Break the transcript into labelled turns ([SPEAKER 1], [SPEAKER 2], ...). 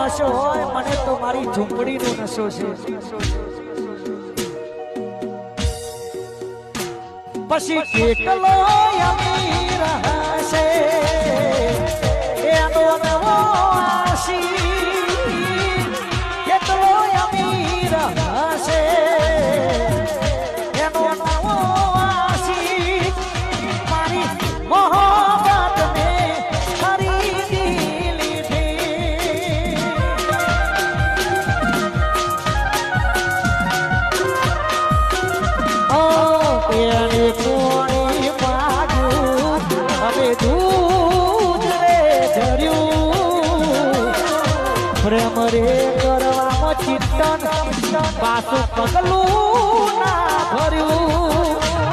[SPEAKER 1] નશો હોય મને તો મારી ઝૂંપડીનો નશો છે પછી કેટલો અમીર હશે એનો નવો આશી કેટલો અમીર હશે એનો નવો આશી મારી મોહબ્બતને ખરીદી લીધી ઓ એને કોણી માગ્યું હવે દૂધ રે ધર્યું પ્રેમ રે કરવામાં ચિંતન પાછું પગલું ના ભર્યું